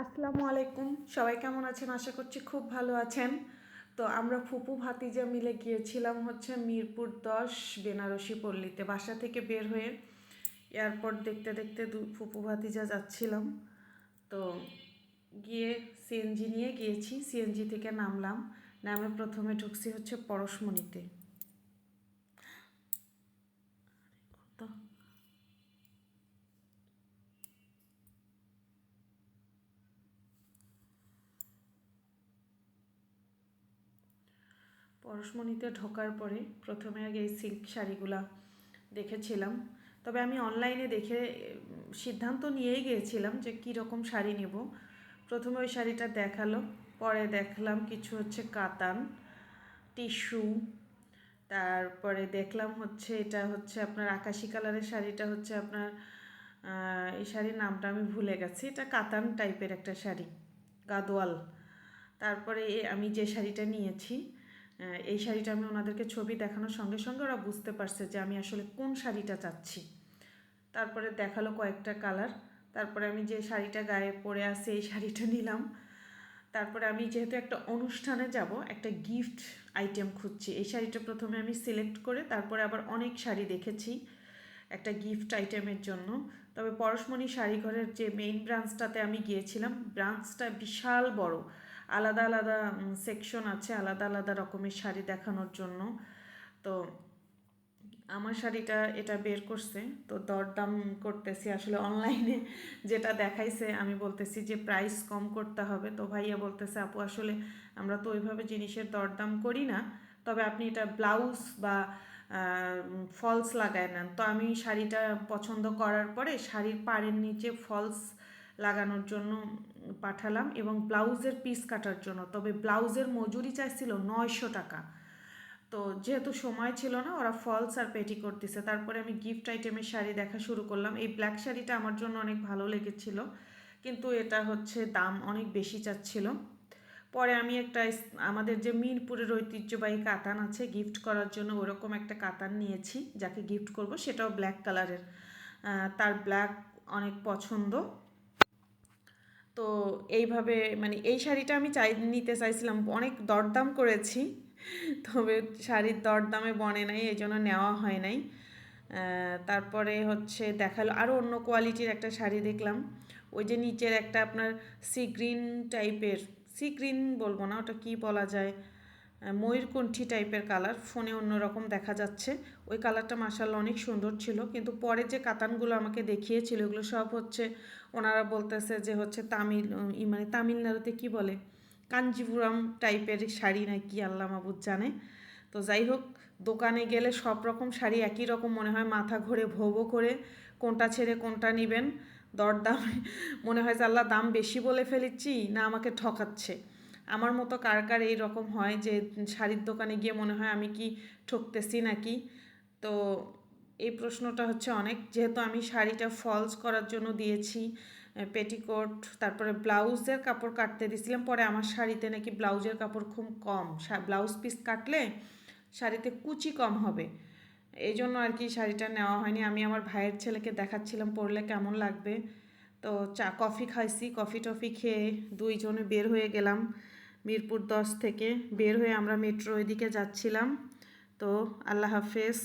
আসসালামু আলাইকুম, সবাই কেমন আছেন? আশা করছি খুব ভালো আছেন। তো আমরা ফুপু ভাতিজা মিলে গিয়েছিলাম হচ্ছে মিরপুর 10 বেনারসি পল্লীতে। বাসা থেকে বের হয়ে এয়ারপোর্ট দেখতে দেখতে ফুপু ভাতিজা যাচ্ছিলাম। তো গিয়ে সিএনজি নিয়ে গিয়েছি, সিএনজি থেকে নামলাম। নামে প্রথমে ঢুকছি হচ্ছে পরশমণিতে। তো পরশমণিতে ঢোকার পরে প্রথমে আগে এই সিল্ক শাড়িগুলা দেখেছিলাম। তবে আমি অনলাইনে দেখে সিদ্ধান্ত নিয়েই গিয়েছিলাম যে কী রকম শাড়ি নেব। প্রথমে ওই শাড়িটা দেখালো, পরে দেখলাম কিছু হচ্ছে কাতান, টিস্যু, তারপরে দেখলাম হচ্ছে এটা হচ্ছে আপনার আকাশি কালারের শাড়িটা হচ্ছে আপনার এই শাড়ির নামটা আমি ভুলে গেছি। এটা কাতান টাইপের একটা শাড়ি, গাদোয়াল। তারপরে আমি যে শাড়িটা নিয়েছি, এই শাড়িটা আমি ওনাদেরকে ছবি দেখানোর সঙ্গে সঙ্গে ওরা বুঝতে পারছে যে আমি আসলে কোন শাড়িটা চাচ্ছি। তারপরে দেখালো কয়েকটা কালার, তারপরে আমি যে শাড়িটা গায়ে পরে আসি এই শাড়িটা নিলাম। তারপরে আমি যেহেতু একটা অনুষ্ঠানে যাব, একটা গিফট আইটেম খুঁজছি। এই শাড়িটা প্রথমে আমি সিলেক্ট করে তারপরে আবার অনেক শাড়ি দেখেছি একটা গিফট আইটেমের জন্য। তবে পরশমণি শাড়িঘরের যে মেইন ব্রাঞ্চটাতে আমি গিয়েছিলাম, ব্রাঞ্চটা বিশাল বড়, আলাদা আলাদা সেকশন আছে, আলাদা আলাদা রকমের শাড়ি দেখানোর জন্য। তো আমার শাড়িটা এটা বের করছে, তো দরদাম করতেছি আসলে অনলাইনে যেটা দেখাইছে। আমি বলতেছি যে প্রাইস কম করতে হবে, তো ভাইয়া বলতেছে আপু আসলে আমরা তো ওইভাবে জিনিসের দরদাম করি না, তবে আপনি এটা ব্লাউজ বা ফলস লাগায় নেন। তো আমি শাড়িটা পছন্দ করার পরে শাড়ির পাড়ের নিচে ফলস লাগানোর জন্য পাঠালাম এবং ব্লাউজের পিস কাটার জন্য। তবে ব্লাউজের মজুরি চাইছিল 900 টাকা। তো যেহেতু সময় ছিল না, ওরা ফলস আর পেটিকোট দিছে। তারপরে আমি গিফট আইটেমের শাড়ি দেখা শুরু করলাম। এই ব্ল্যাক শাড়িটা আমার জন্য অনেক ভালো লেগেছিল, কিন্তু এটা হচ্ছে দাম অনেক বেশি চাচ্ছিল। পরে আমি একটা আমাদের যে মিরপুরের ঐতিহ্যবাহী কাতান আছে গিফট করার জন্য, ওরকম একটা কাতান নিয়েছি। যাকে গিফট করব সেটাও ব্ল্যাক কালারের, তার ব্ল্যাক অনেক পছন্দ। তো এইভাবে মানে এই শাড়িটা আমি নিতে চাইছিলাম, অনেক দরদাম করেছি, তবে শাড়ির দরদামে বনে নাই, এই জন্য নেওয়া হয় নাই। তারপরে হচ্ছে দেখালো আরও অন্য কোয়ালিটির একটা শাড়ি দেখলাম। ওই যে নিচের একটা আপনার সি গ্রিন টাইপের, সি গ্রিন বলবো না, ওটা কি বলা যায়, ময়ূরকণ্ঠী টাইপের কালার, ফোনে অন্যরকম দেখা যাচ্ছে। ওই কালারটা মাশাআল্লাহ অনেক সুন্দর ছিল, কিন্তু পরে যে কাতানগুলো আমাকে দেখিয়েছিল এগুলো সব হচ্ছে ওনারা বলতেছে যে হচ্ছে মানে তামিলনাড়ুতে কি বলে, কাঞ্জিপুরম টাইপের শাড়ি নাকি, আল্লাহ মাবুদ জানে। তো যাই হোক, দোকানে গেলে সব রকম শাড়ি একই রকম মনে হয়, মাথা ঘুরে ভোবো করে কোনটা ছেড়ে কোনটা নেবেন। দরদাম মনে হয় যে আল্লাহ দাম বেশি বলে ফেলেছি না আমাকে ঠকাচ্ছে। আমার মতো কার কার এই রকম হয় যে শাড়ির দোকানে গিয়ে মনে হয় আমি কি ঠকতেছি নাকি? তো এই প্রশ্নটা হচ্ছে অনেক, যেহেতু আমি শাড়িটা ফলস করার জন্য দিয়েছি, পেটিকোট, তারপরে ব্লাউজের কাপড় কাটতে দিয়েছিলাম। পরে আমার শাড়িতে নাকি ব্লাউজের কাপড় খুব কম, ব্লাউজ পিস কাটলে শাড়িতে কুচি কম হবে, এই জন্য আর কি শাড়িটা নেওয়া হয়নি। আমি আমার ভাইয়ের ছেলেকে দেখাচ্ছিলাম পরলে কেমন লাগবে। তো কফি খাইছি, কফি টফি খেয়ে দুইজনে বের হয়ে গেলাম মিরপুর 10 থেকে। বের হয়ে আমরা মেট্রো এদিকে যাচ্ছিলাম। তো আল্লাহ হাফেজ।